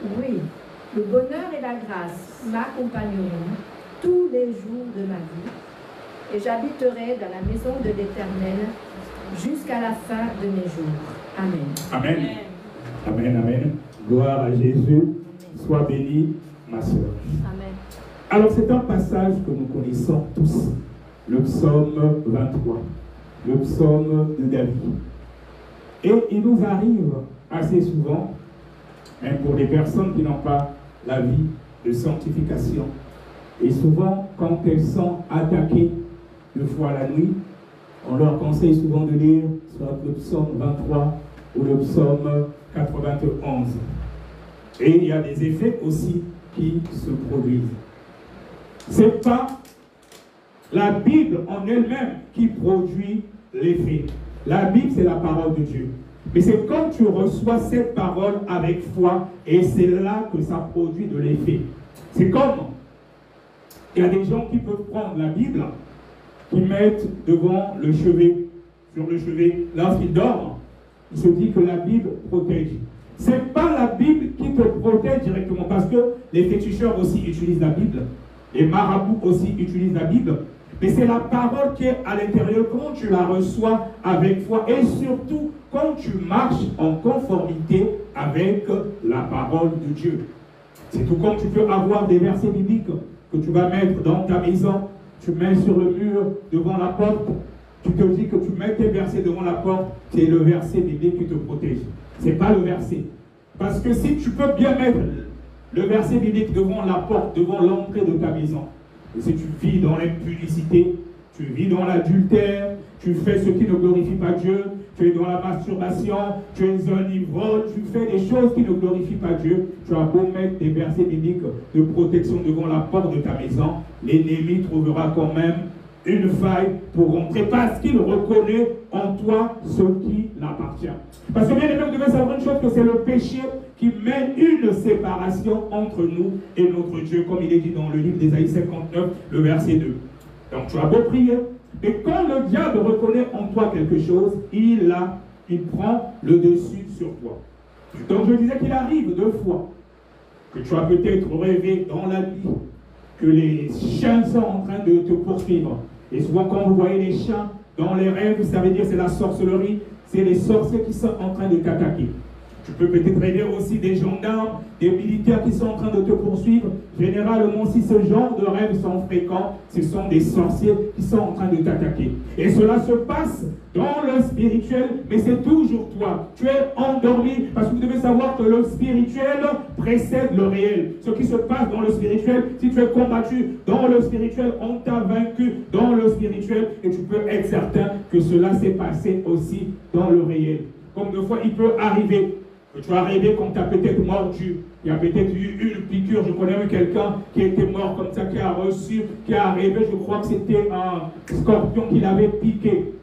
Oui, le bonheur et la grâce m'accompagneront tous les jours de ma vie et j'habiterai dans la maison de l'Éternel jusqu'à la fin de mes jours. Amen. Amen. Amen, amen. Gloire à Jésus. Sois béni, ma soeur. Amen. Alors c'est un passage que nous connaissons tous. Le psaume 23. Le psaume de David. Et il nous arrive assez souvent, même pour des personnes qui n'ont pas la vie de sanctification, et souvent quand elles sont attaquées deux fois la nuit, on leur conseille souvent de lire soit le psaume 23 ou le psaume 91. Et il y a des effets aussi qui se produisent. Ce n'est pas la Bible en elle-même qui produit l'effet. La Bible, c'est la parole de Dieu. Mais c'est quand tu reçois cette parole avec foi, et c'est là que ça produit de l'effet. C'est comme, il y a des gens qui peuvent prendre la Bible, qui mettent devant le chevet, sur le chevet, lorsqu'ils dorment, il se dit que la Bible protège. Ce n'est pas la Bible qui te protège directement, parce que les féticheurs aussi utilisent la Bible, les marabouts aussi utilisent la Bible, mais c'est la parole qui est à l'intérieur quand tu la reçois avec foi, et surtout quand tu marches en conformité avec la parole de Dieu. C'est tout comme tu peux avoir des versets bibliques que tu vas mettre dans ta maison, tu mets sur le mur devant la porte, tu te dis que tu mets tes versets devant la porte, c'est le verset biblique qui te protège. Ce n'est pas le verset. Parce que si tu peux bien mettre le verset biblique devant la porte, devant l'entrée de ta maison, et si tu vis dans l'impudicité, tu vis dans l'adultère, tu fais ce qui ne glorifie pas Dieu, tu es dans la masturbation, tu es un ivrogne, tu fais des choses qui ne glorifient pas Dieu, tu as beau mettre des versets bibliques de protection devant la porte de ta maison, l'ennemi trouvera quand même une faille pour rentrer parce qu'il reconnaît en toi ce qui l'appartient. Parce que bien aimé, vous devez savoir une chose, que c'est le péché qui mène une séparation entre nous et notre Dieu, comme il est dit dans le livre d'Ésaïe 59, le verset 2. Donc tu as beau prier, et quand le diable reconnaît en toi quelque chose, il prend le dessus sur toi. Donc je disais qu'il arrive deux fois que tu as peut-être rêvé dans la nuit que les chiens sont en train de te poursuivre. Et souvent quand vous voyez les chiens dans les rêves, ça veut dire c'est la sorcellerie, c'est les sorciers qui sont en train de t'attaquer. Tu peux peut-être rêver aussi des gendarmes, des militaires qui sont en train de te poursuivre. Généralement, si ce genre de rêves sont fréquents, ce sont des sorciers qui sont en train de t'attaquer. Et cela se passe dans le spirituel, mais c'est toujours toi. Tu es endormi, parce que vous devez savoir que le spirituel précède le réel. Ce qui se passe dans le spirituel, si tu es combattu dans le spirituel, on t'a vaincu dans le spirituel, et tu peux être certain que cela s'est passé aussi dans le réel. Comme deux fois, il peut arriver que tu as rêvé qu'on t'a peut-être mordu. Il y a peut-être eu une piqûre. Je connais quelqu'un qui était mort comme ça, qui a reçu, qui a rêvé, je crois que c'était un scorpion qui l'avait piqué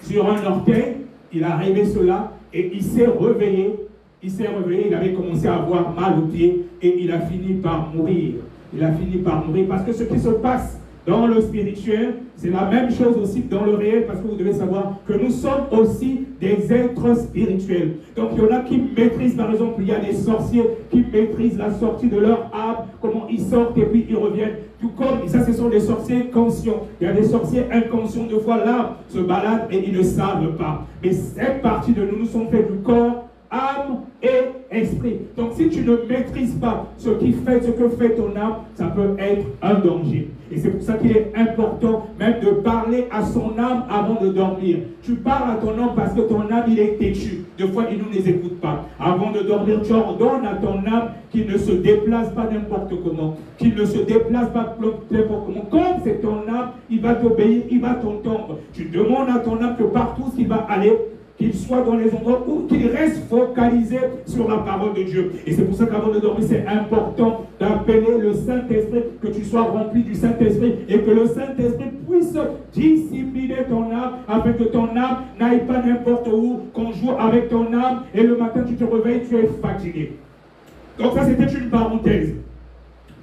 sur un orteil. Il a rêvé cela et il s'est réveillé. Il s'est réveillé, il avait commencé à avoir mal au pied et il a fini par mourir. Il a fini par mourir parce que ce qui se passe dans le spirituel, c'est la même chose aussi dans le réel, parce que vous devez savoir que nous sommes aussi des êtres spirituels. Donc il y en a qui maîtrisent, par exemple, il y a des sorciers qui maîtrisent la sortie de leur âme, comment ils sortent et puis ils reviennent. Tout comme, ça ce sont des sorciers conscients. Il y a des sorciers inconscients, de fois l'âme se balade et ils ne savent pas. Mais cette partie de nous, nous sommes faits du corps, âme et esprit. Donc si tu ne maîtrises pas ce que fait ton âme, ça peut être un danger. Et c'est pour ça qu'il est important même de parler à son âme avant de dormir. Tu parles à ton âme parce que ton âme il est têtu. Des fois il ne nous écoute pas. Avant de dormir, tu ordonnes à ton âme qu'il ne se déplace pas n'importe comment. Qu'il ne se déplace pas n'importe comment. Comme c'est ton âme, il va t'obéir, il va t'entendre. Tu demandes à ton âme que partout où il va aller, qu'il soit dans les endroits où qu'il reste focalisé sur la parole de Dieu. Et c'est pour ça qu'avant de dormir, c'est important d'appeler le Saint-Esprit, que tu sois rempli du Saint-Esprit et que le Saint-Esprit puisse discipliner ton âme afin que ton âme n'aille pas n'importe où, qu'on joue avec ton âme et le matin tu te réveilles, tu es fatigué. Donc ça c'était une parenthèse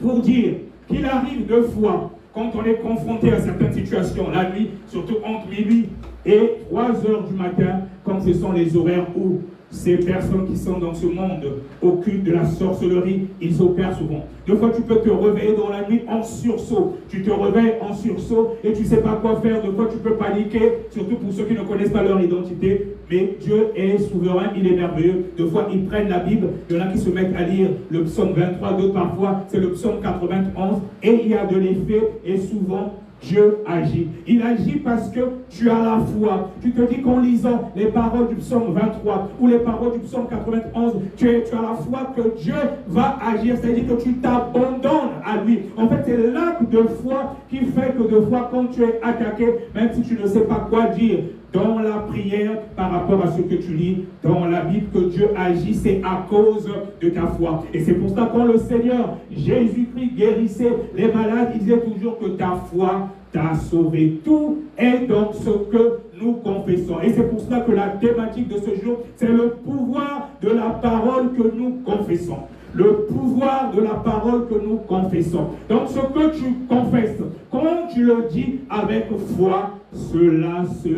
pour dire qu'il arrive deux fois quand on est confronté à certaines situations, la nuit, surtout entre minuit et 3 heures du matin, comme ce sont les horaires où Ces personnes qui sont dans ce monde occultes de la sorcellerie, ils opèrent souvent. Des fois, tu peux te réveiller dans la nuit en sursaut. Tu te réveilles en sursaut et tu ne sais pas quoi faire. Des fois, tu peux paniquer, surtout pour ceux qui ne connaissent pas leur identité. Mais Dieu est souverain, il est merveilleux. Des fois, ils prennent la Bible. Il y en a qui se mettent à lire le psaume 23, d'autres parfois, c'est le psaume 91. Et il y a de l'effet et souvent, Dieu agit. Il agit parce que tu as la foi. Tu te dis qu'en lisant les paroles du psaume 23 ou les paroles du psaume 91, tu as la foi que Dieu va agir. C'est-à-dire que tu t'abandonnes à lui. En fait, c'est l'acte de foi qui fait que de fois, quand tu es attaqué, même si tu ne sais pas quoi dire, dans la prière, par rapport à ce que tu lis dans la Bible, que Dieu agit, c'est à cause de ta foi. Et c'est pour ça que quand le Seigneur Jésus-Christ guérissait les malades, il disait toujours que ta foi t'a sauvé. Tout est dans ce que nous confessons. Et c'est pour cela que la thématique de ce jour, c'est le pouvoir de la parole que nous confessons. Le pouvoir de la parole que nous confessons. Donc ce que tu confesses, quand tu le dis avec foi, cela se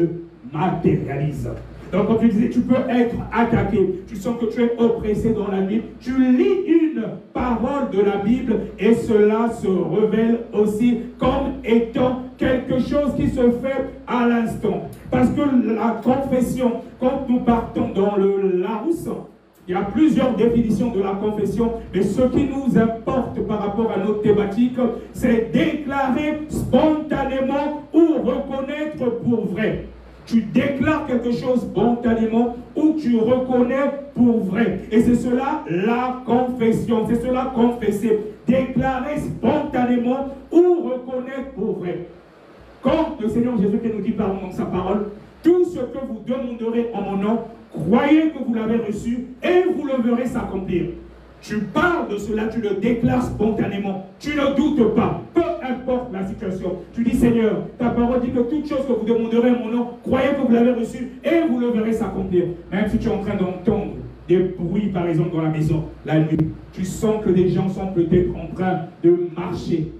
matérialise. Donc comme tu disais, tu peux être attaqué, tu sens que tu es oppressé dans la Bible, tu lis une parole de la Bible et cela se révèle aussi comme étant quelque chose qui se fait à l'instant. Parce que la confession, quand nous partons dans le Larousse, il y a plusieurs définitions de la confession, mais ce qui nous importe par rapport à notre thématique, c'est déclarer spontanément ou reconnaître pour vrai. Tu déclares quelque chose spontanément ou tu reconnais pour vrai. Et c'est cela la confession. C'est cela confesser. Déclarer spontanément ou reconnaître pour vrai. Quand le Seigneur Jésus-Christ nous dit par le nom de sa parole, tout ce que vous demanderez en mon nom, croyez que vous l'avez reçu et vous le verrez s'accomplir. Tu parles de cela, tu le déclares spontanément. Tu ne doutes pas, peu importe la situation. Tu dis, Seigneur, ta parole dit que toute chose que vous demanderez en mon nom, croyez que vous l'avez reçu et vous le verrez s'accomplir. Même si tu es en train d'entendre des bruits, par exemple, dans la maison, la nuit, tu sens que des gens sont peut-être en train de marcher.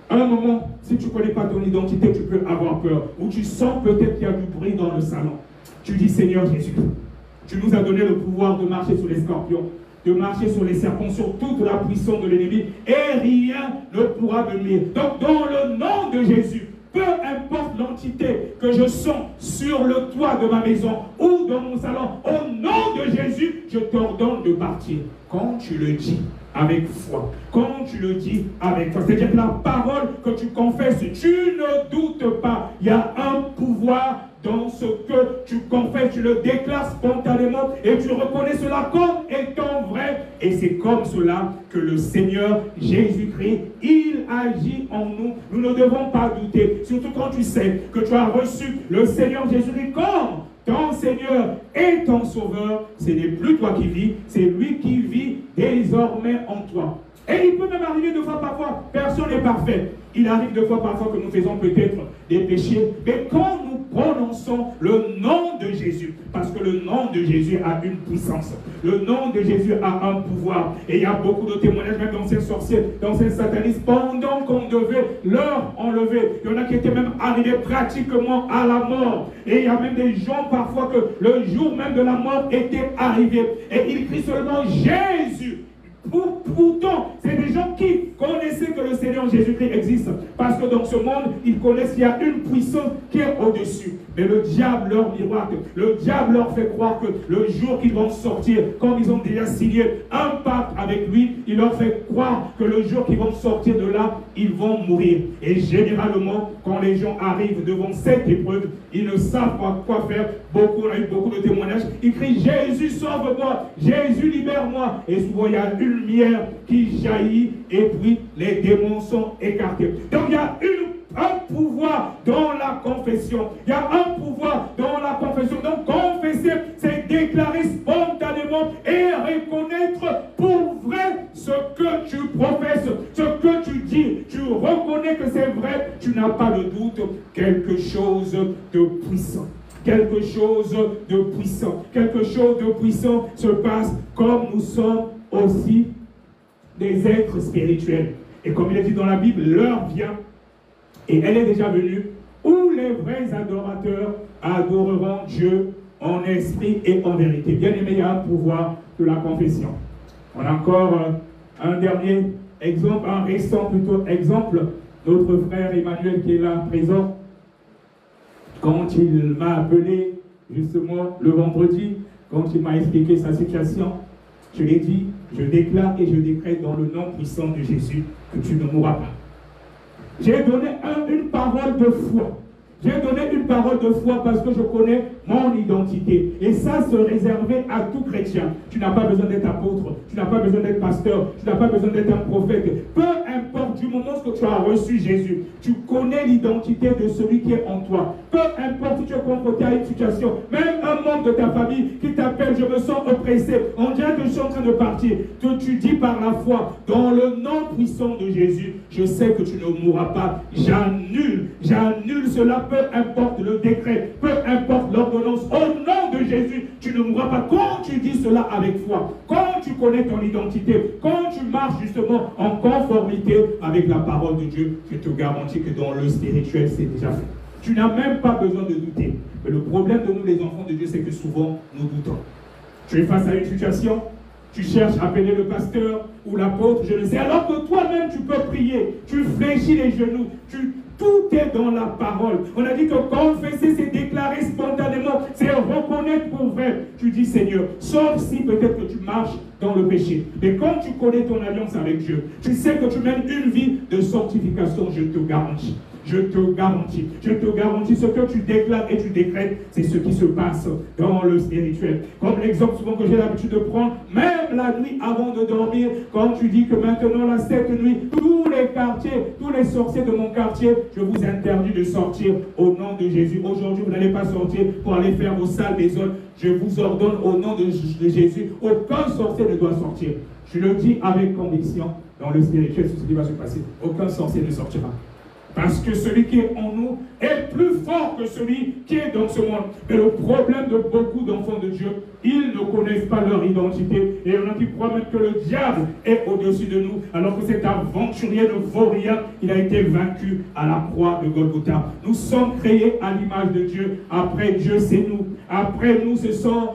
À un moment, si tu ne connais pas ton identité, tu peux avoir peur. Ou tu sens peut-être qu'il y a du bruit dans le salon. Tu dis, Seigneur Jésus, tu nous as donné le pouvoir de marcher sur les scorpions, de marcher sur les serpents, sur toute la puissance de l'ennemi, et rien ne pourra me nuire. Donc, dans le nom de Jésus, peu importe l'entité que je sens sur le toit de ma maison ou dans mon salon, au nom de Jésus, je t'ordonne de partir. Quand tu le dis avec foi, quand tu le dis avec foi, c'est-à-dire que la parole que tu confesses, tu ne doutes pas, il y a un pouvoir dans ce que tu confesses, tu le déclares spontanément et tu reconnais cela comme étant vrai. Et c'est comme cela que le Seigneur Jésus-Christ, il agit en nous. Nous ne devons pas douter, surtout quand tu sais que tu as reçu le Seigneur Jésus-Christ comme ton Seigneur et ton Sauveur. Ce n'est plus toi qui vis, c'est lui qui vit désormais en toi. Et il peut même arriver deux fois parfois, personne n'est parfait. Il arrive deux fois parfois que nous faisons peut-être des péchés, mais quand nous prononçons le nom de Jésus, parce que le nom de Jésus a une puissance, le nom de Jésus a un pouvoir, et il y a beaucoup de témoignages, même dans ces sorciers, dans ces satanistes, pendant qu'on devait leur enlever, il y en a qui étaient même arrivés pratiquement à la mort, et il y a même des gens parfois que le jour même de la mort était arrivé, et ils crient seulement Jésus. Pourtant, c'est des gens qui connaissaient que le Seigneur Jésus-Christ existe. Parce que dans ce monde, ils connaissent qu'il y a une puissance qui est au-dessus. Mais le diable leur miroite. Le diable leur fait croire que le jour qu'ils vont sortir, comme ils ont déjà signé un pacte avec lui, il leur fait croire que le jour qu'ils vont sortir de là, ils vont mourir. Et généralement, quand les gens arrivent devant cette épreuve, ils ne savent pas quoi faire. On a eu beaucoup de témoignages. Ils crient Jésus, sauve-moi, Jésus, libère-moi. Et souvent, il y a une lumière qui jaillit et puis les démons sont écartés. Donc, il y a un pouvoir dans la confession. Il y a un pouvoir dans la confession. Donc, confesser, c'est déclarer spontanément et reconnaître pour vrai ce que tu professes, ce que tu dis. Tu reconnais que c'est vrai, tu n'as pas de doute. Quelque chose de puissant. Quelque chose de puissant. Quelque chose de puissant se passe comme nous sommes aussi des êtres spirituels. Et comme il est dit dans la Bible, l'heure vient, et elle est déjà venue, où les vrais adorateurs adoreront Dieu en esprit et en vérité. Bien aimé, il y a un pouvoir de la confession. On a encore un dernier exemple, un récent plutôt exemple. Notre frère Emmanuel qui est là présent, quand il m'a appelé justement le vendredi, quand il m'a expliqué sa situation, je l'ai dit, je déclare et je décrète dans le nom puissant de Jésus que tu ne mourras pas. J'ai donné une parole de foi. J'ai donné une parole de foi parce que je connais mon identité. Et ça, se réserver à tout chrétien. Tu n'as pas besoin d'être apôtre, tu n'as pas besoin d'être pasteur, tu n'as pas besoin d'être un prophète. Peu importe, du moment que tu as reçu Jésus, tu connais l'identité de celui qui est en toi. Peu importe si tu es confronté à une situation, même un membre de ta famille qui t'appelle, je me sens oppressé, on dirait que je suis en train de partir. Tu dis par la foi, dans le nom puissant de Jésus, je sais que tu ne mourras pas. J'annule cela. Peu importe le décret, peu importe l'ordonnance, au nom de Jésus, tu ne mourras pas. Quand tu dis cela avec foi, quand tu connais ton identité, quand tu marches justement en conformité avec la parole de Dieu, je te garantis que dans le spirituel, c'est déjà fait. Tu n'as même pas besoin de douter. Mais le problème de nous, les enfants de Dieu, c'est que souvent, nous doutons. Tu es face à une situation, tu cherches à appeler le pasteur ou l'apôtre, je ne sais, alors que toi-même, tu peux prier, tu fléchis les genoux, tout est dans la parole. On a dit que confesser, c'est déclarer spontanément, c'est reconnaître pour vrai. Tu dis Seigneur, sauf si peut-être que tu marches dans le péché. Mais quand tu connais ton alliance avec Dieu, tu sais que tu mènes une vie de sanctification, je te garantis. Je te garantis, ce que tu déclares et tu décrètes, c'est ce qui se passe dans le spirituel. Comme l'exemple souvent que j'ai l'habitude de prendre, même la nuit avant de dormir, quand tu dis que maintenant, là, cette nuit, tous les quartiers, tous les sorciers de mon quartier, je vous interdis de sortir au nom de Jésus. Aujourd'hui, vous n'allez pas sortir pour aller faire vos sales besognes. Je vous ordonne au nom de Jésus, aucun sorcier ne doit sortir. Je le dis avec conviction, dans le spirituel, c'est ce qui va se passer. Aucun sorcier ne sortira. Parce que celui qui est en nous est plus fort que celui qui est dans ce monde. Mais le problème de beaucoup d'enfants de Dieu, ils ne connaissent pas leur identité. Et il y en a qui croient même que le diable est au-dessus de nous, alors que cet aventurier ne vaut rien. Il a été vaincu à la croix de Golgotha. Nous sommes créés à l'image de Dieu. Après Dieu, c'est nous. Après nous, ce sont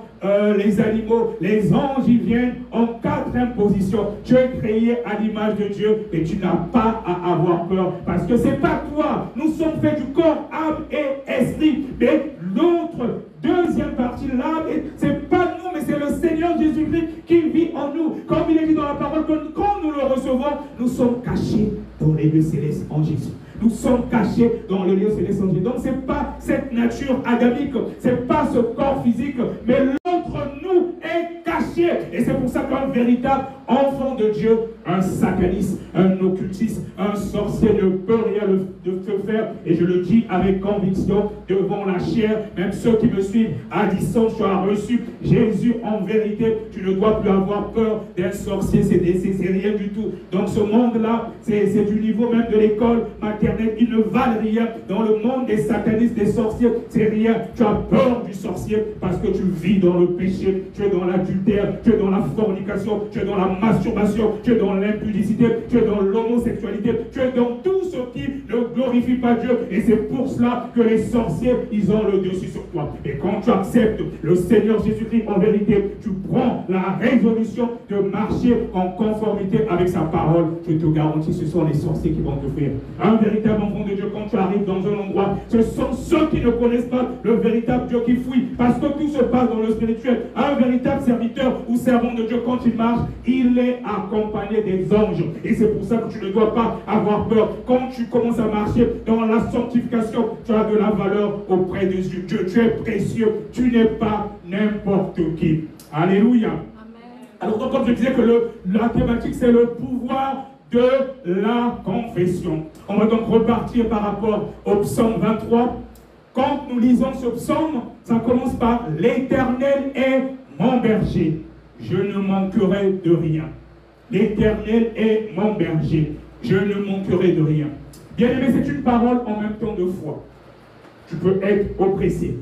les animaux, les anges, ils viennent en quatrième position. Tu es créé à l'image de Dieu et tu n'as pas à avoir peur parce que c'est pas toi. Nous sommes faits du corps, âme et esprit. Mais l'autre deuxième partie, l'âme, c'est pas nous, mais c'est le Seigneur Jésus-Christ qui vit en nous. Comme il est dit dans la parole, que quand nous le recevons, nous sommes cachés dans les lieux célestes en Jésus. Nous sommes cachés dans le lieu céleste en Jésus. Donc ce n'est pas cette nature adamique, ce n'est pas ce corps physique, mais l'autre nous est caché. Et c'est pour ça qu'un véritable enfant de Dieu, un sataniste, un occultiste, un sorcier ne peut rien de faire. Et je le dis avec conviction devant la chair, même ceux qui me suivent à distance, tu as reçu Jésus en vérité. Tu ne dois plus avoir peur d'un sorcier, c'est rien du tout. Donc ce monde-là, c'est du niveau même de l'école maternelle. Ils ne valent rien. Dans le monde des satanistes, des sorciers, c'est rien. Tu as peur du sorcier parce que tu vis dans le péché, tu es dans l'adultère, tu es dans la fornication, tu es dans la masturbation, tu es dans l'impudicité, tu es dans l'homosexualité, tu es dans tout ce qui ne glorifie pas Dieu. Et c'est pour cela que les sorciers, ils ont le dessus sur toi. Et quand tu acceptes le Seigneur Jésus-Christ en vérité, tu prends la résolution de marcher en conformité avec sa parole. Je te garantis, ce sont les sorciers qui vont te faire. Un véritable enfant de Dieu, quand tu arrives dans un endroit, ce sont ceux qui ne connaissent pas le véritable Dieu qui fuit. Parce que tout se passe dans le spirituel. Un véritable serviteur ou servant de Dieu, quand il marche, il est accompagné des anges. Et c'est pour ça que tu ne dois pas avoir peur. Quand tu commences à marcher dans la sanctification, tu as de la valeur auprès de Dieu. Tu es précieux. Tu n'es pas n'importe qui. Alléluia. Amen. Alors donc, comme je disais que la thématique, c'est le pouvoir de la confession. On va donc repartir par rapport au psaume 23. Quand nous lisons ce psaume, ça commence par « L'Éternel est mon berger, je ne manquerai de rien. L'Éternel est mon berger, je ne manquerai de rien. » Bien aimé, c'est une parole en même temps de foi. Tu peux être oppressé.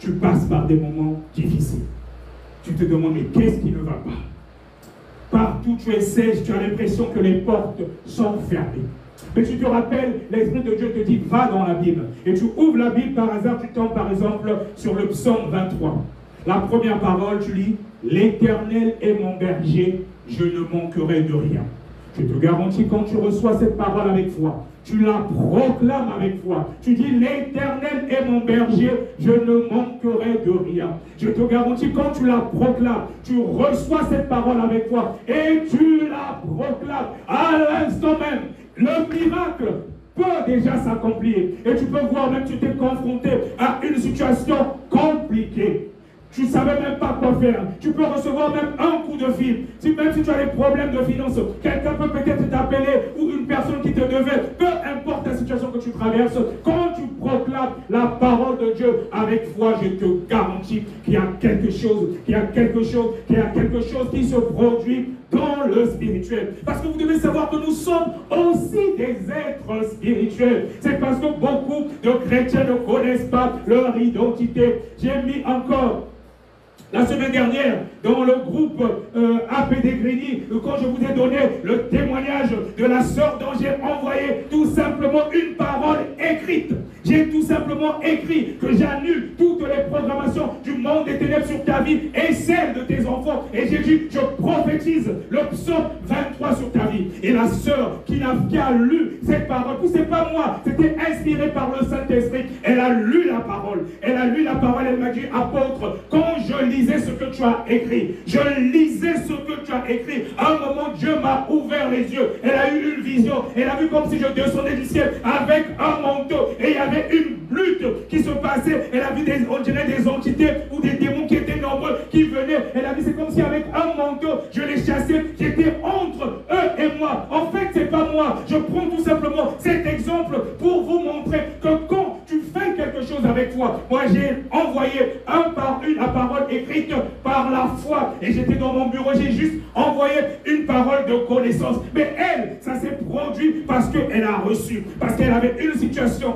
Tu passes par des moments difficiles. Tu te demandes, mais qu'est-ce qui ne va pas? Partout tu es sèche, tu as l'impression que les portes sont fermées. Mais tu te rappelles, l'Esprit de Dieu te dit, va dans la Bible. Et tu ouvres la Bible par hasard, tu tombes par exemple sur le psaume 23. La première parole, tu lis, l'Éternel est mon berger, je ne manquerai de rien. Je te garantis, quand tu reçois cette parole avec foi, tu la proclames avec foi. Tu dis, l'Éternel est mon berger, je ne manquerai de rien. Je te garantis, quand tu la proclames, tu reçois cette parole avec foi et tu la proclames à l'instant même. Le miracle peut déjà s'accomplir. Et tu peux voir, même tu t'es confronté à une situation compliquée. Tu ne savais même pas quoi faire. Tu peux recevoir même un coup de fil. Même si tu as des problèmes de finances, quelqu'un peut peut-être t'appeler ou une personne qui te devait. Peu importe la situation que tu traverses, quand tu proclames la parole de Dieu avec foi, je te garantis qu'il y a quelque chose, qui se produit dans le spirituel. Parce que vous devez savoir que nous sommes aussi des êtres spirituels. C'est parce que beaucoup de chrétiens ne connaissent pas leur identité. J'ai mis encore la semaine dernière, dans le groupe APD Grigny, quand je vous ai donné le témoignage de la sœur dont j'ai envoyé tout simplement une parole écrite. J'ai tout simplement écrit que j'annule toutes les programmations du monde des ténèbres sur ta vie et celle de tes enfants. Et j'ai dit, je prophétise le psaume 23 sur ta vie. Et la sœur qui a lu cette parole, c'est pas moi, c'était inspiré par le Saint-Esprit. Elle a lu la parole. Elle m'a dit, apôtre, quand je lisais ce que tu as écrit, à un moment, Dieu m'a ouvert les yeux. Elle a eu une vision. Elle a vu comme si je descendais du ciel avec un manteau. Et il y avait une lutte qui se passait. Elle a vu on dirait des entités ou des démons qui étaient nombreux qui venaient. Elle a vu, c'est comme si avec un manteau, je les chassais. J'étais entre eux et moi. En fait, c'est pas moi. Je prends tout simplement cet exemple pour vous montrer que quand tu fais quelque chose avec foi, moi j'ai envoyé un par une la parole écrite par la foi. Et j'étais dans mon bureau, j'ai juste envoyé une parole de connaissance. Mais elle, ça s'est produit parce qu'elle a reçu. Parce qu'elle avait une situation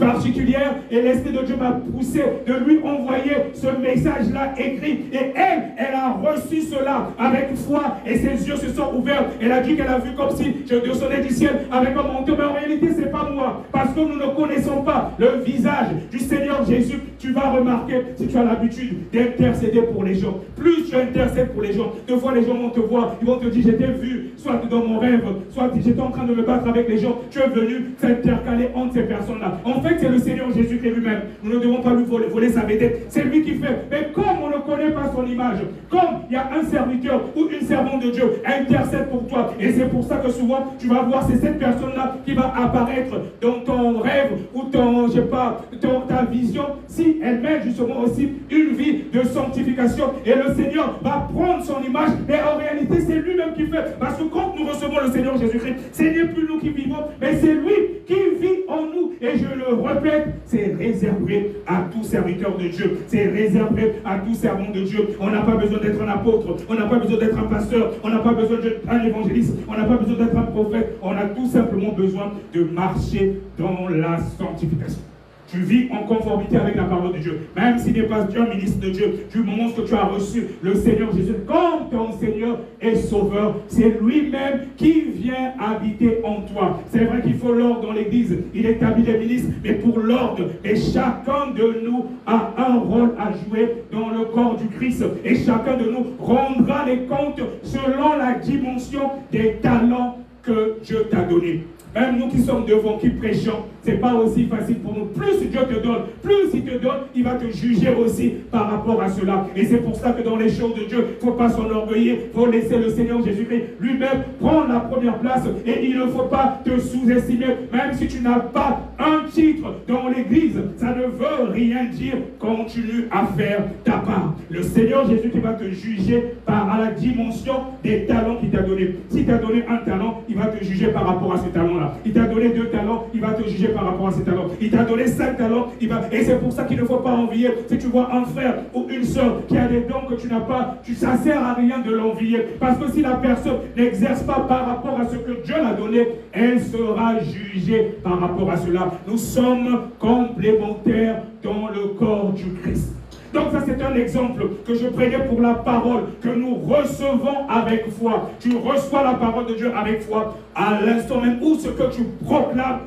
particulière et l'Esprit de Dieu m'a poussé de lui envoyer ce message-là écrit. Et elle a reçu cela avec foi et ses yeux se sont ouverts. Elle a dit qu'elle a vu comme si je descendais du ciel avec un manteau. Mais en réalité, c'est pas moi. Parce que nous ne connaissons pas le visage du Seigneur Jésus. Tu vas remarquer, si tu as l'habitude d'intercéder pour les gens, plus tu intercèdes pour les gens, deux fois les gens vont te voir, ils vont te dire, j'étais vu, soit dans mon rêve, soit j'étais en train de me battre avec les gens, tu es venu s'intercaler entre ces personnes-là. En fait, c'est le Seigneur Jésus-Christ lui-même. Nous ne devons pas lui voler sa vedette. C'est lui qui fait. Mais comme on ne connaît pas son image, comme il y a un serviteur ou une servante de Dieu intercède pour toi, et c'est pour ça que souvent, tu vas voir, c'est cette personne-là qui va apparaître dans ton rêve ou ton, je sais pas, ta vision, si elle mène justement aussi une vie de sanctification. Et le Seigneur va prendre son image, mais en réalité, c'est lui-même qui fait. Parce que quand nous recevons le Seigneur Jésus-Christ, ce n'est plus nous qui vivons, mais c'est lui qui vit en nous. Et je le répète, c'est réservé à tout serviteur de Dieu. C'est réservé à tout servant de Dieu. On n'a pas besoin d'être un apôtre. On n'a pas besoin d'être un pasteur. On n'a pas besoin d'être un évangéliste. On n'a pas besoin d'être un prophète. On a tout simplement besoin de marcher dans la sanctification. Tu vis en conformité avec la parole de Dieu. Même s'il n'est pas un ministre de Dieu, du moment que tu as reçu le Seigneur Jésus comme ton Seigneur et Sauveur, c'est lui-même qui vient habiter en toi. C'est vrai qu'il faut l'ordre dans l'église. Il établit les ministres, mais pour l'ordre. Et chacun de nous a un rôle à jouer dans le corps du Christ. Et chacun de nous rendra les comptes selon la dimension des talents que Dieu t'a donnés. Même nous qui sommes devant, qui prêchons, ce n'est pas aussi facile pour nous. Plus Dieu te donne, plus il te donne, il va te juger aussi par rapport à cela. Et c'est pour ça que dans les choses de Dieu, il ne faut pas s'enorgueillir, il faut laisser le Seigneur Jésus-Christ lui-même prendre la première place. Et il ne faut pas te sous-estimer, même si tu n'as pas un titre dans l'église. Ça ne veut rien dire. Continue à faire ta part. Le Seigneur Jésus qui va te juger par la dimension des talents qu'il t'a donné. Si tu as donné un talent, il va te juger par rapport à ce talent-là. Il t'a donné 2 talents, il va te juger par rapport à ces talents. Il t'a donné 5 talents, et c'est pour ça qu'il ne faut pas envier. Si tu vois un frère ou une soeur qui a des dons que tu n'as pas, ça ne sert à rien de l'envier. Parce que si la personne n'exerce pas par rapport à ce que Dieu l'a donné, elle sera jugée par rapport à cela. Nous sommes complémentaires dans le corps du Christ. Donc ça c'est un exemple que je prenais pour la parole que nous recevons avec foi. Tu reçois la parole de Dieu avec foi à l'instant même où ce que tu proclames.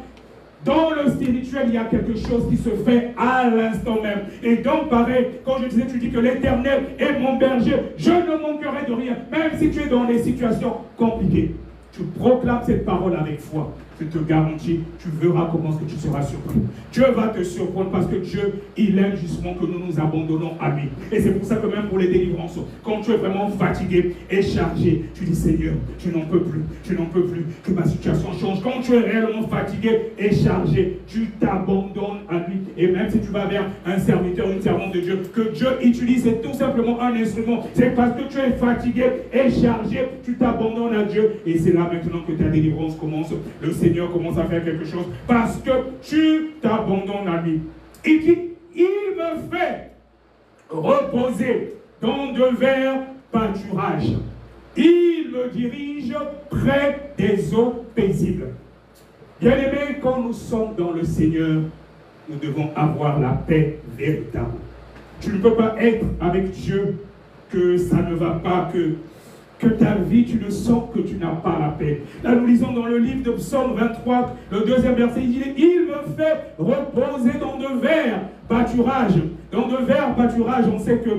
Dans le spirituel, il y a quelque chose qui se fait à l'instant même. Et donc, pareil, quand je disais, tu dis que l'Éternel est mon berger, je ne manquerai de rien, même si tu es dans des situations compliquées. Tu proclames cette parole avec foi. Je te garantis, tu verras comment est-ce que tu seras surpris. Dieu va te surprendre parce que Dieu, il aime justement que nous nous abandonnons à lui. Et c'est pour ça que même pour les délivrances, quand tu es vraiment fatigué et chargé, tu dis Seigneur, je n'en peux plus, que ma situation change. Quand tu es réellement fatigué et chargé, tu t'abandonnes à lui. Et même si tu vas vers un serviteur, une servante de Dieu, que Dieu utilise, c'est tout simplement un instrument. C'est parce que tu es fatigué et chargé, tu t'abandonnes à Dieu. Et c'est là maintenant que ta délivrance commence. Le Seigneur commence à faire quelque chose parce que tu t'abandonnes à lui. Il dit, il me fait reposer dans de verts pâturages. Il me dirige près des eaux paisibles. Bien-aimés, quand nous sommes dans le Seigneur, nous devons avoir la paix véritable. Tu ne peux pas être avec Dieu que ça ne va pas, que ta vie, tu le sens que tu n'as pas la paix. Là, nous lisons dans le livre de Psaume 23, le 2e verset, il dit, il me fait reposer dans de verts pâturages. Dans de verts pâturages, on sait que,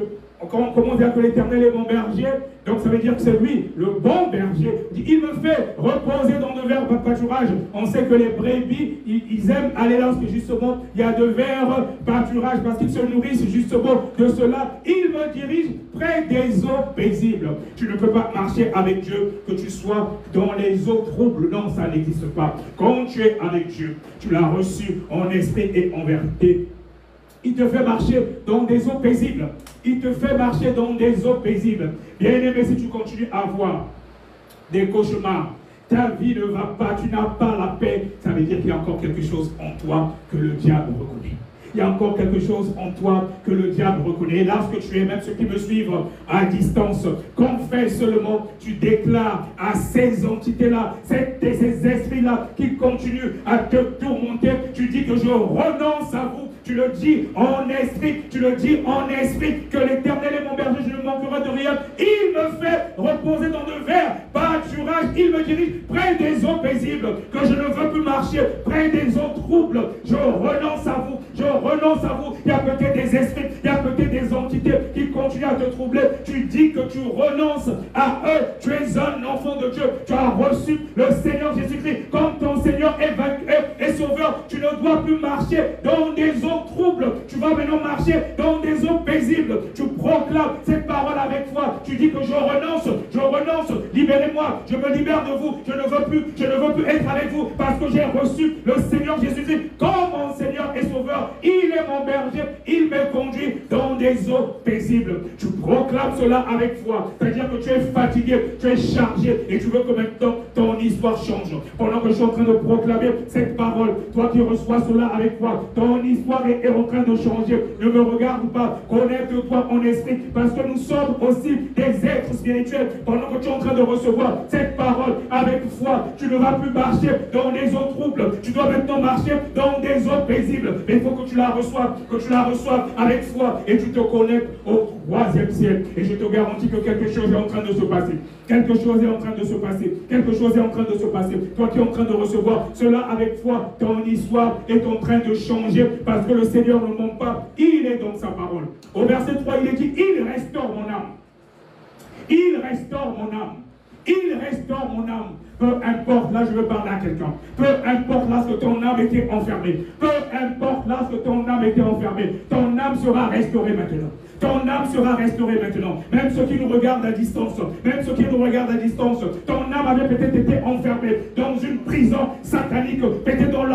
comment dire que l'Éternel est mon berger, donc ça veut dire que c'est lui, le bon berger. Il me fait reposer dans de verts pâturages. On sait que les brebis, ils aiment aller là parce que justement, il y a de verts pâturages parce qu'ils se nourrissent justement de cela. Il me dirige près des eaux paisibles. Tu ne peux pas marcher avec Dieu que tu sois dans les eaux troubles. Non, ça n'existe pas. Quand tu es avec Dieu, tu l'as reçu en esprit et en vérité. Il te fait marcher dans des eaux paisibles. Il te fait marcher dans des eaux paisibles. Bien aimé, si tu continues à avoir des cauchemars, ta vie ne va pas, tu n'as pas la paix, ça veut dire qu'il y a encore quelque chose en toi que le diable reconnaît. Il y a encore quelque chose en toi que le diable reconnaît. Et lorsque tu es, même ceux qui me suivent à distance, confesse seulement, tu déclares à ces entités-là, ces esprits-là qui continuent à te tourmenter, tu dis que je renonce à vous. Tu le dis en esprit, que l'Éternel est mon berger, je ne manquerai de rien. Il me fait reposer dans de verts pâturages, il me dirige près des eaux paisibles, que je ne veux plus marcher près des eaux troubles. Je renonce à vous, Il y a peut-être des esprits, il y a peut-être des entités qui continuent à te troubler. Tu dis que tu renonces à eux. Tu es un enfant de Dieu, tu as reçu le Seigneur Jésus-Christ comme ton Seigneur et Sauveur. Tu ne dois plus marcher dans des eaux troubles, tu vas maintenant marcher dans des eaux paisibles. Tu proclames cette parole avec foi. Tu dis que je renonce, libérez-moi, je me libère de vous, je ne veux plus être avec vous parce que j'ai reçu le Seigneur Jésus-Christ comme mon Seigneur et Sauveur. Il est mon berger, il me conduit dans des eaux paisibles. Tu proclames cela avec foi, c'est-à-dire que tu es fatigué, tu es chargé et tu veux que maintenant ton histoire change. Pendant que je suis en train de proclamer cette parole, toi qui reçois cela avec foi, ton histoire est en train de changer. Ne me regarde pas, connecte-toi en esprit parce que nous sommes aussi des êtres spirituels. Pendant que tu es en train de recevoir cette parole avec foi, tu ne vas plus marcher dans des eaux troubles, tu dois maintenant marcher dans des eaux paisibles. Mais il faut que tu la reçoives avec foi et tu te connectes au 3e ciel. Et je te garantis que quelque chose est en train de se passer. Quelque chose est en train de se passer. Toi qui es en train de recevoir cela avec foi, ton histoire est en train de changer parce que le Seigneur ne ment pas. Il est dans sa parole. Au verset 3, il est dit, il restaure mon âme. Il restaure mon âme. Peu importe, là je veux parler à quelqu'un. Peu importe là ce que ton âme était enfermée. Ton âme sera restaurée maintenant. Même ceux qui nous regardent à distance, ton âme avait peut-être été enfermée dans une prison satanique, peut-être dans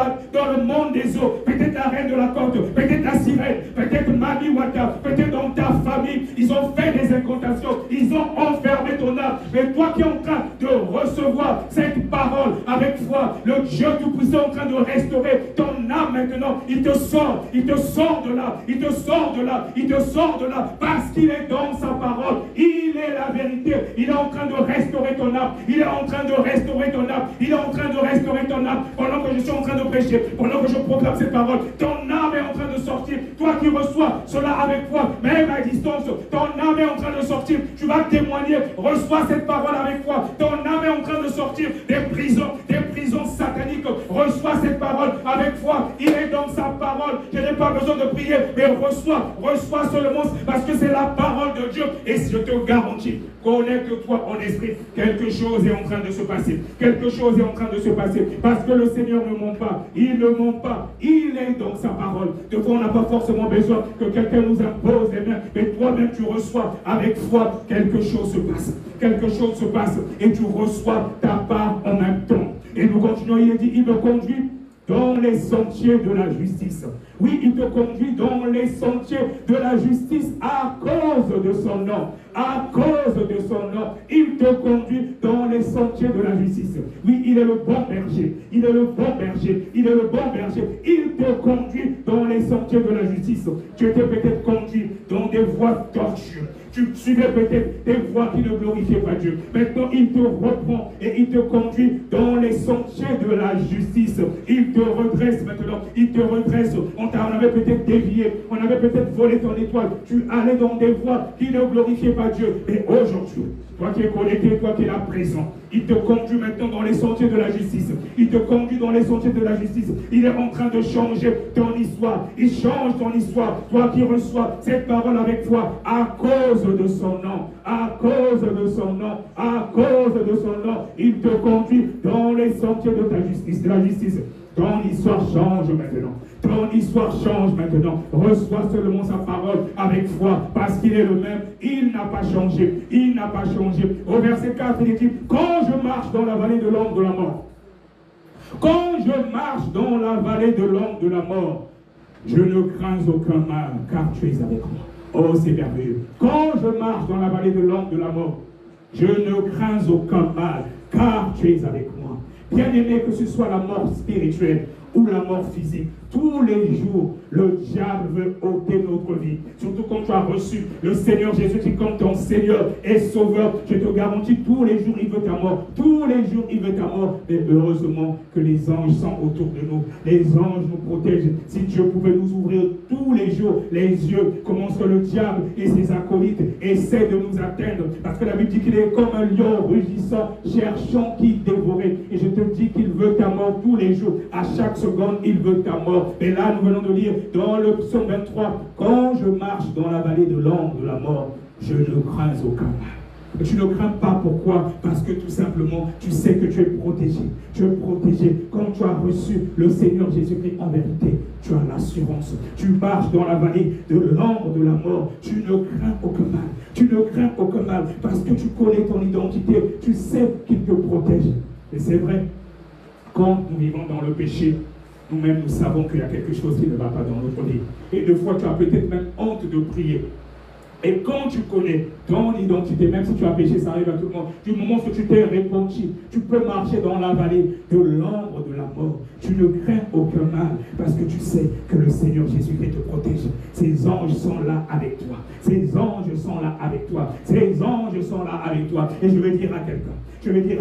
le monde des eaux, peut-être la reine de la côte, peut-être la sirène, peut-être Mami Waka, peut-être dans ta famille. Ils ont fait des incantations, ils ont enfermé ton âme. Mais toi qui es en train de recevoir cette parole avec foi, le Dieu Tout-Puissant est en train de restaurer ton âme maintenant. Il te sort de là, il te sort de là, il te sort de là, parce qu'il est dans sa parole. Il est la vérité. Il est en train de restaurer ton âme. Il est en train de restaurer ton âme. Il est en train de restaurer ton âme. Pendant que je suis en train de prêcher, pendant que je proclame cette parole, ton âme est en train de sortir. Toi qui reçois cela avec foi, même à distance, ton âme est en train de sortir. Tu vas témoigner. Reçois cette parole avec foi. Ton âme est en train de sortir des prisons sataniques. Reçois cette parole avec foi. Il est dans sa parole. Je n'ai pas besoin de prier, mais reçois seulement parce que c'est la parole de Dieu. Et je te garantis, connecte-toi en esprit. Quelque chose est en train de se passer. Quelque chose est en train de se passer. Parce que le Seigneur ne ment pas. Il ne ment pas. Il est dans sa parole. De fois, on n'a pas forcément besoin que quelqu'un nous impose les mains. Mais toi-même, tu reçois avec foi. Quelque chose se passe. Quelque chose se passe. Et tu reçois ta part en même temps. Et nous continuons. Il est dit, il me conduit dans les sentiers de la justice. Oui, il te conduit dans les sentiers de la justice à cause de son nom. À cause de son nom, il te conduit dans les sentiers de la justice. Oui, il est le bon berger. Il est le bon berger. Il est le bon berger. Il te conduit dans les sentiers de la justice. Tu étais peut-être conduit dans des voies tortues. Tu suivais peut-être des voies qui ne glorifiaient pas Dieu. Maintenant, il te reprend et il te conduit dans les sentiers de la justice. Il te redresse maintenant. Il te redresse. On avait peut-être dévié. On avait peut-être volé ton étoile. Tu allais dans des voies qui ne glorifiaient pas Dieu. Mais aujourd'hui, toi qui es connecté, toi qui es là présent, il te conduit maintenant dans les sentiers de la justice. Il te conduit dans les sentiers de la justice. Il est en train de changer ton histoire. Il change ton histoire. Toi qui reçois cette parole avec foi, à cause de son nom, à cause de son nom, à cause de son nom, il te conduit dans les sentiers de ta justice, de la justice. Ton histoire change maintenant. Ton histoire change maintenant. Reçois seulement sa parole avec foi, parce qu'il est le même. Il n'a pas changé. Il n'a pas changé. Au verset 4, il dit, quand je marche dans la vallée de l'ombre de la mort, quand je marche dans la vallée de l'ombre de la mort, je ne crains aucun mal, car tu es avec moi. Oh, c'est merveilleux. Quand je marche dans la vallée de l'ombre de la mort, je ne crains aucun mal, car tu es avec moi. Bien aimé, que ce soit la mort spirituelle ou la mort physique, tous les jours, le diable veut ôter notre vie. Surtout quand tu as reçu le Seigneur Jésus-Christ comme ton Seigneur et Sauveur. Je te garantis, tous les jours, il veut ta mort. Tous les jours, il veut ta mort. Mais heureusement que les anges sont autour de nous. Les anges nous protègent. Si Dieu pouvait nous ouvrir tous les jours les yeux, comment que le diable et ses acolytes essaient de nous atteindre. Parce que la Bible dit qu'il est comme un lion rugissant, cherchant qui dévorer. Et je te dis qu'il veut ta mort tous les jours. À chaque seconde, il veut ta mort. Et là, nous venons de lire dans le psaume 23, quand je marche dans la vallée de l'ombre de la mort, je ne crains aucun mal. Tu ne crains pas, pourquoi? Parce que tout simplement, tu sais que tu es protégé. Tu es protégé. Quand tu as reçu le Seigneur Jésus-Christ en vérité, tu as l'assurance. Tu marches dans la vallée de l'ombre de la mort. Tu ne crains aucun mal. Tu ne crains aucun mal parce que tu connais ton identité. Tu sais qu'il te protège. Et c'est vrai, quand nous vivons dans le péché, nous-mêmes, nous savons qu'il y a quelque chose qui ne va pas dans notre vie. Et des fois, tu as peut-être même honte de prier. Et quand tu connais ton identité, même si tu as péché, ça arrive à tout le monde, du moment où tu t'es repenti, tu peux marcher dans la vallée de l'ombre de la mort. Tu ne crains aucun mal parce que tu sais que le Seigneur Jésus-Christ te protège. Ses anges sont là avec toi. Ses anges sont là avec toi. Ses anges sont là avec toi. Et je vais dire à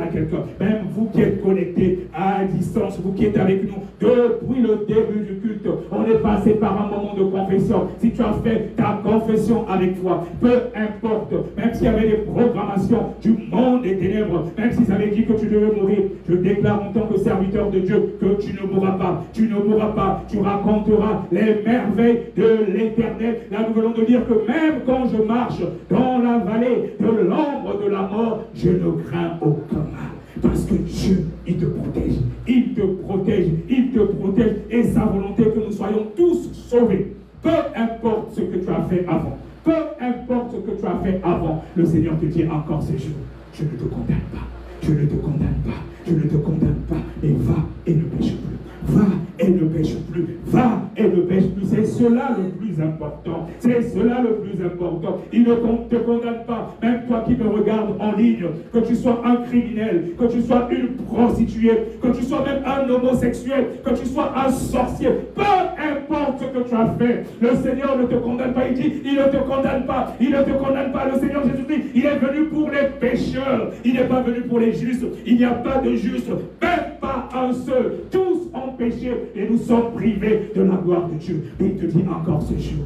quelqu'un, même vous qui êtes connectés à distance, vous qui êtes avec nous depuis le début du culte, on est passé par un moment de confession. Si tu as fait ta confession avec foi, peu importe, même s'il y avait des programmations du monde des ténèbres, même s'ils avaient dit que tu devais mourir, je déclare en tant que serviteur de Dieu que tu ne mourras pas. Tu ne mourras pas. Tu raconteras les merveilles de l'Éternel. Là, nous venons de dire que même quand je marche dans la vallée de l'ombre de la mort, je ne crains aucun mal. Parce que Dieu, il te protège. Il te protège. Il te protège. Et sa volonté que nous soyons tous sauvés. Peu importe ce que tu as fait avant. Peu importe ce que tu as fait avant. Le Seigneur te dit encore ce jour, je ne te condamne pas. Je ne te condamne pas. Je ne te condamne pas. Et va et ne pêche plus. Va et ne pêche plus. Va et ne pêche plus. C'est cela le plus important. C'est cela le plus important. Il ne te condamne pas. Même toi qui me regardes en en ligne, que tu sois un criminel, que tu sois une prostituée, que tu sois même un homosexuel, que tu sois un sorcier, peu importe ce que tu as fait, le Seigneur ne te condamne pas. Il dit, il ne te condamne pas, il ne te condamne pas. Le Seigneur Jésus-Christ, il est venu pour les pécheurs, il n'est pas venu pour les justes. Il n'y a pas de juste, même pas un seul. Tous ont péché et nous sommes privés de la gloire de Dieu. Mais il te dit encore ce jour,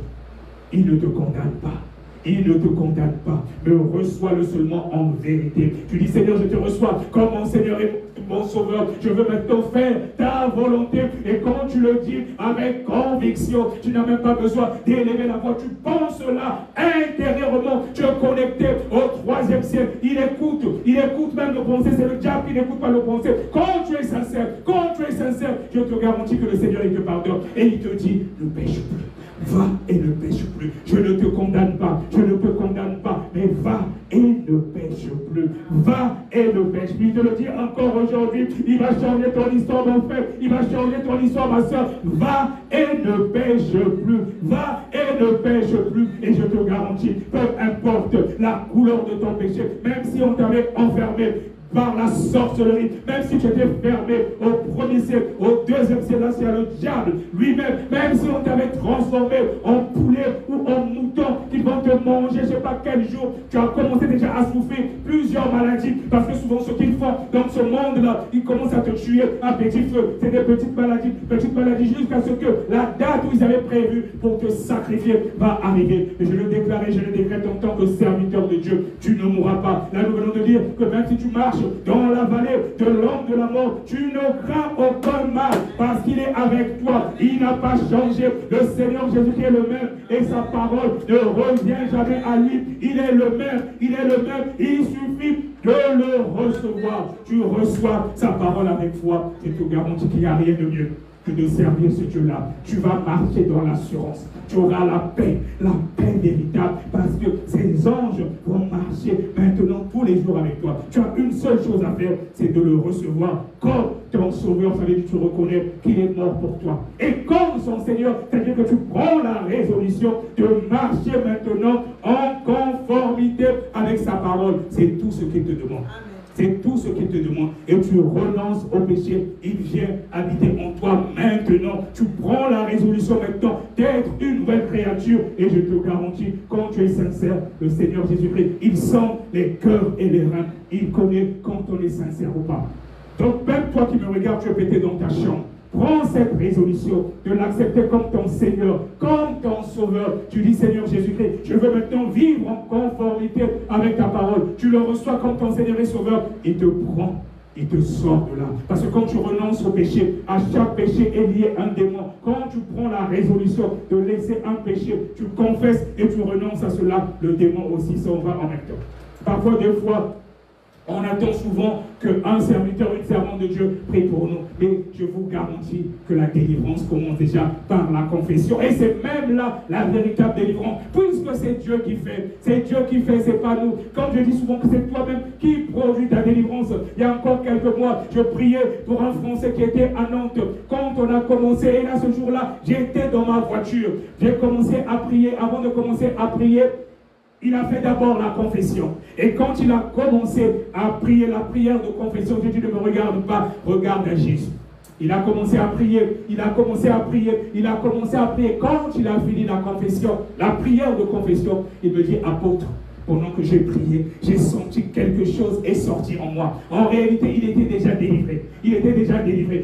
il ne te condamne pas. Il ne te condamne pas, mais reçois-le seulement en vérité. Tu dis, Seigneur, je te reçois comme mon Seigneur et mon Sauveur. Je veux maintenant faire ta volonté. Et quand tu le dis avec conviction, tu n'as même pas besoin d'élever la voix. Tu penses là intérieurement. Tu es connecté au troisième ciel. Il écoute même nos pensées. C'est le diable qui n'écoute pas nos pensées. Quand tu es sincère, je te garantis que le Seigneur, il te pardonne. Et il te dit, ne pêche plus. Va et ne pêche plus. Je ne te condamne pas, mais va et ne pêche plus. Va et ne pêche plus. Je te le dis encore aujourd'hui, il va changer ton histoire, mon frère. Il va changer ton histoire, ma soeur. Va et ne pêche plus. Va et ne pêche plus. Et je te garantis, peu importe la couleur de ton péché, même si on t'avait enfermé par la sorcellerie, même si tu étais fermé au premier ciel, au deuxième ciel, là c'est le diable lui-même, même si on t'avait transformé en poulet ou en mouton, qu'ils vont te manger, je ne sais pas quel jour, tu as commencé déjà à souffrir plusieurs maladies, parce que souvent ce qu'ils font dans ce monde-là, ils commencent à te tuer à petit feu, c'est des petites maladies jusqu'à ce que la date où ils avaient prévu pour te sacrifier va arriver. Et je le déclare et je le décrète en tant que serviteur de Dieu, tu ne mourras pas. Là nous venons de dire que même si tu marches dans la vallée de l'ombre de la mort, tu ne crains aucun mal parce qu'il est avec toi. Il n'a pas changé. Le Seigneur Jésus-Christ est le même et sa parole ne revient jamais à lui. Il est le même. Il suffit de le recevoir. Tu reçois sa parole avec foi. Je te garantis qu'il n'y a rien de mieux que de servir ce Dieu-là. Tu vas marcher dans l'assurance. Tu auras la paix véritable, parce que ces anges vont marcher maintenant tous les jours avec toi. Tu as une seule chose à faire, c'est de le recevoir comme ton Sauveur. Ça veut dire que tu reconnais qu'il est mort pour toi. Et comme son Seigneur, c'est-à-dire que tu prends la résolution de marcher maintenant en conformité avec sa parole. C'est tout ce qu'il te demande. C'est tout ce qu'il te demande. Et tu renonces au péché. Il vient habiter en toi maintenant. Tu prends la résolution maintenant d'être une nouvelle créature. Et je te garantis, quand tu es sincère, le Seigneur Jésus-Christ, il sent les cœurs et les reins. Il connaît quand on est sincère ou pas. Donc même toi qui me regardes, tu es pété dans ta chambre. Prends cette résolution de l'accepter comme ton Seigneur, comme ton Sauveur. Tu dis, Seigneur Jésus-Christ, je veux maintenant vivre en conformité avec ta parole. Tu le reçois comme ton Seigneur et Sauveur. Il te prend, il te sort de là. Parce que quand tu renonces au péché, à chaque péché est lié un démon. Quand tu prends la résolution de laisser un péché, tu confesses et tu renonces à cela, le démon aussi s'en va en même temps. Parfois, des fois, on attend souvent qu'un serviteur, une servante de Dieu prie pour nous. Mais je vous garantis que la délivrance commence déjà par la confession. Et c'est même là la véritable délivrance. Puisque c'est Dieu qui fait. C'est Dieu qui fait, c'est pas nous. Quand je dis souvent que c'est toi-même qui produit ta délivrance. Il y a encore quelques mois, je priais pour un Français qui était à Nantes. Quand on a commencé, et là ce jour-là, j'étais dans ma voiture. J'ai commencé à prier. Avant de commencer à prier, il a fait d'abord la confession. Et quand il a commencé à prier la prière de confession, j'ai dit, ne me regarde pas, regarde à Jésus. Il a commencé à prier, il a commencé à prier. Quand il a fini la confession, la prière de confession, il me dit, apôtre, pendant que j'ai prié, j'ai senti quelque chose est sorti en moi. En réalité, il était déjà délivré.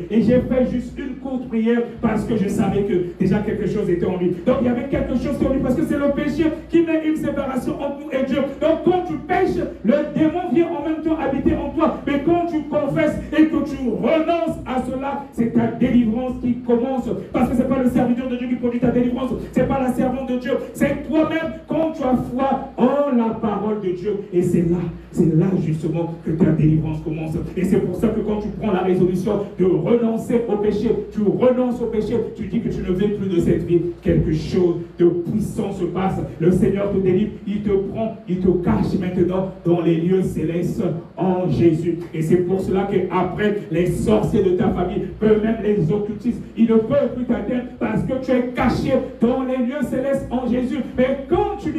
Et j'ai fait juste une courte prière parce que je savais que déjà quelque chose était en lui. Donc il y avait quelque chose en lui parce que c'est le péché qui met une séparation entre nous et Dieu. Donc quand tu pêches, le démon vient en même temps habiter en toi. Mais quand tu confesses et que tu renonces à cela, c'est ta délivrance qui commence. Parce que ce n'est pas le serviteur de Dieu qui produit ta délivrance. Ce n'est pas la servante de Dieu. C'est toi-même quand tu as foi en la parole de Dieu. Et c'est là justement que ta délivrance commence. Et c'est pour ça que quand tu prends la résolution de renoncer au péché. Tu renonces au péché, tu dis que tu ne veux plus de cette vie. Quelque chose de puissant se passe. Le Seigneur te délivre, il te prend, il te cache maintenant dans les lieux célestes en Jésus. Et c'est pour cela qu'après, les sorciers de ta famille, eux-mêmes les occultistes, ils ne peuvent plus t'atteindre parce que tu es caché dans les lieux célestes en Jésus. Mais quand tu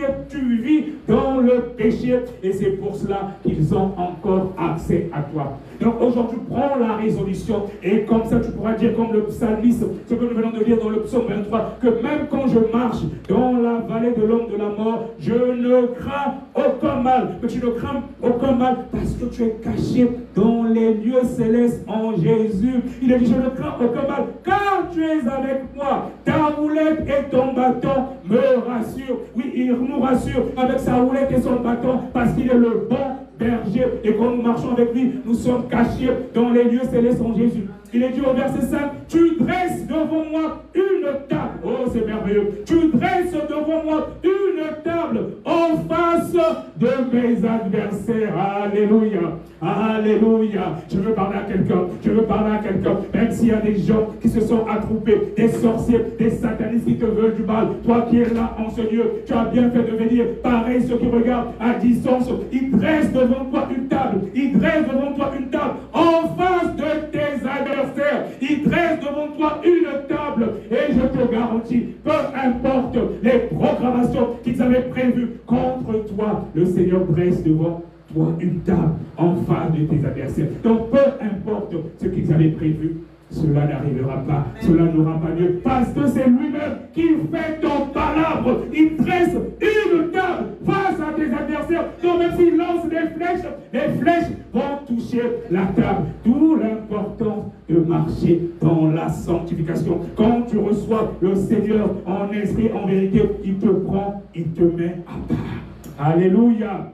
vis dans le péché, et c'est pour cela qu'ils ont encore accès à toi. Donc aujourd'hui, prends la résolution et comme ça tu pourras dire comme le psalmiste, ce que nous venons de lire dans le psaume 23, que même quand je marche dans la vallée de l'ombre de la mort, je ne crains aucun mal. Que tu ne crains aucun mal parce que tu es caché dans les lieux célestes en Jésus. Il a dit, je ne crains aucun mal car tu es avec moi. Ta roulette et ton bâton me rassurent. Oui, il nous rassure avec sa roulette et son bâton parce qu'il est le bon berger. Et quand nous marchons avec lui, nous sommes cachés dans les lieux célestes en Jésus. Il est dit au verset 5, tu dresses devant moi une table. Oh, c'est merveilleux. Tu dresses devant moi une table en face de mes adversaires. Alléluia. Alléluia. Je veux parler à quelqu'un. Je veux parler à quelqu'un. Même s'il y a des gens qui se sont attroupés, des sorciers, des satanistes qui te veulent du mal. Toi qui es là en ce lieu, tu as bien fait de venir. Pareil, ceux qui regardent à distance, ils dressent devant toi une table. Ils dressent devant toi une table en face de tes adversaires. Il dresse devant toi une table et je te garantis, peu importe les programmations qu'ils avaient prévues contre toi, le Seigneur dresse devant toi une table en face de tes adversaires. Donc peu importe ce qu'ils avaient prévu, cela n'arrivera pas, cela n'aura pas lieu, parce que c'est lui-même qui fait ton palabre. Il dresse une table face à tes adversaires. Donc même s'il lance les flèches vont toucher la table. D'où l'importance de marcher dans la sanctification. Quand tu reçois le Seigneur en esprit, en vérité, il te prend, il te met à part. Alléluia.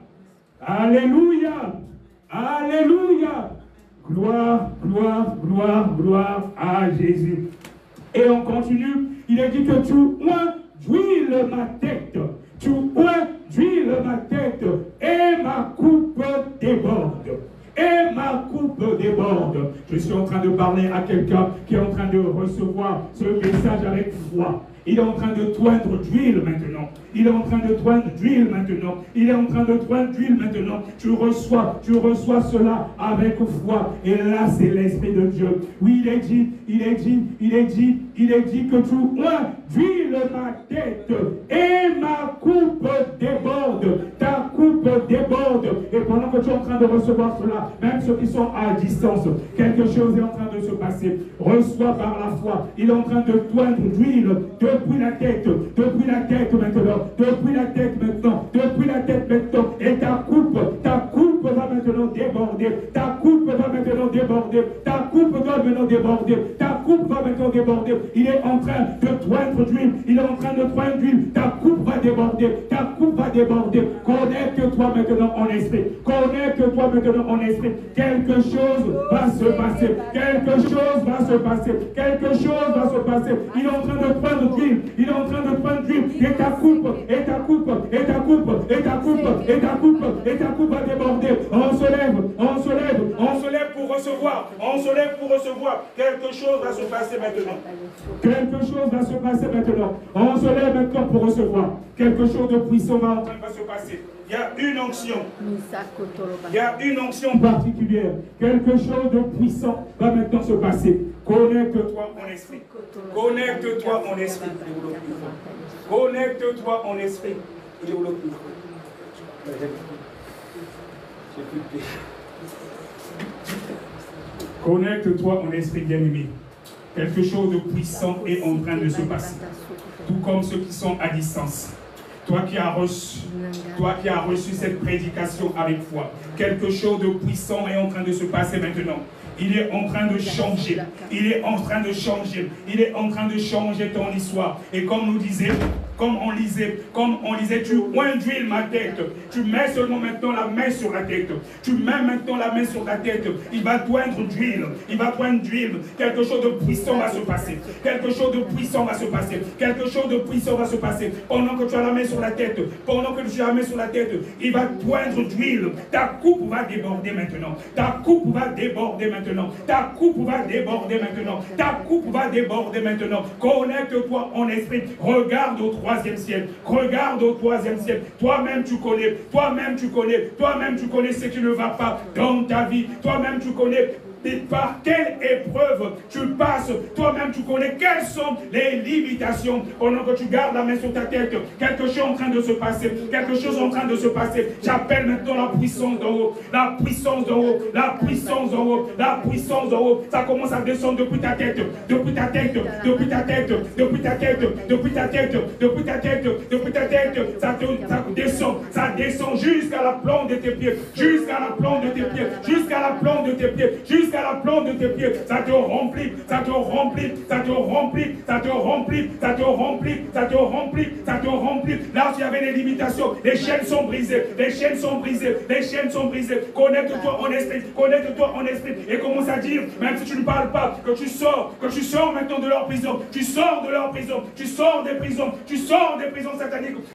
Alléluia. Alléluia. Gloire, gloire, gloire, gloire à Jésus. Et on continue. Il est dit que tu oins d'huile ma tête. Tu oins d'huile ma tête. Et ma coupe déborde. Et ma coupe déborde. Je suis en train de parler à quelqu'un qui est en train de recevoir ce message avec foi. Il est en train de toindre d'huile maintenant. Il est en train de toindre d'huile maintenant. Il est en train de toindre d'huile maintenant. Tu reçois cela avec foi. Et là, c'est l'Esprit de Dieu. Oui, il est dit que tu oins d'huile ma tête et ma coupe déborde. Ta coupe déborde. Et pendant que tu es en train de recevoir cela, même ceux qui sont à distance, quelque chose est en train de se passer. Reçois par la foi. Il est en train de toindre d'huile depuis la tête maintenant. Depuis la tête maintenant. Et ta coupe va maintenant déborder. Ta coupe va maintenant déborder. Ta coupe va maintenant déborder. Ta coupe va maintenant déborder. Il est en train de toindre d'huile. Il est en train de toindre d'huile. Ta coupe va déborder. Ta coupe va déborder. Connecte-toi maintenant en esprit. Connecte-toi maintenant en esprit. Quelque chose va se passer. Quelque chose va se passer. Quelque chose va se passer. Il est en train de toindre d'huile. Il est en train de prendre d'huile. Et ta coupe va déborder. On se lève pour recevoir. On se lève pour recevoir. Quelque chose va se passer maintenant. Quelque chose va se passer maintenant. On se lève maintenant pour recevoir. Quelque chose de puissant va se passer. Il y a une onction. Il y a une onction particulière. Quelque chose de puissant va maintenant se passer. Connecte-toi en esprit. Connecte-toi en esprit. Connecte-toi en esprit. Connecte-toi en esprit bien-aimé. Quelque chose de puissant est en train de se passer. Tout comme ceux qui sont à distance. Toi qui as reçu cette prédication avec foi. Quelque chose de puissant est en train de se passer maintenant. Il est en train de changer. Il est en train de changer. Il est en train de changer ton histoire. Et comme nous disait comme on lisait, tu induis ma tête. Tu mets seulement maintenant la main sur la tête. Tu mets maintenant la main sur la tête. Il va toindre d'huile. Il va toindre d'huile. Quelque chose de puissant va se passer. Quelque chose de puissant va se passer. Quelque chose de puissant va se passer. Pendant que tu as la main sur la tête, pendant que tu as la main sur la tête, il va toindre d'huile. Ta coupe va déborder maintenant. Ta coupe va déborder maintenant. Ta coupe va déborder maintenant. Ta coupe va déborder maintenant. Connecte-toi en esprit. Regarde au 3e ciel. Regarde au 3e ciel. Toi-même tu connais. Toi-même tu connais. Toi-même tu connais ce qui ne va pas dans ta vie. Toi-même tu connais. Et par quelle épreuve tu passes, toi-même tu connais quelles sont les limitations. Pendant que tu gardes la main sur ta tête, quelque chose est en train de se passer, quelque chose est en train de se passer. J'appelle maintenant la puissance d'en haut, la puissance d'en haut, la puissance d'en haut, la puissance d'en haut. Ça commence à descendre depuis ta tête, depuis ta tête, depuis ta tête, depuis ta tête, depuis ta tête, depuis ta tête, depuis ta tête. Ça descend jusqu'à la plante de tes pieds, jusqu'à la plante de tes pieds, jusqu'à la plante de tes pieds, jusqu'à la plante de tes pieds. Ça te remplit, ça te remplit, ça te remplit, ça te remplit, ça te remplit, ça te remplit, ça te remplit. Là où il y avait des limitations, les chaînes sont brisées, les chaînes sont brisées, les chaînes sont brisées. Connecte-toi en esprit, connecte-toi en esprit et commence à dire, même si tu ne parles pas, que tu sors maintenant de leur prison, tu sors de leur prison, tu sors des prisons sataniques.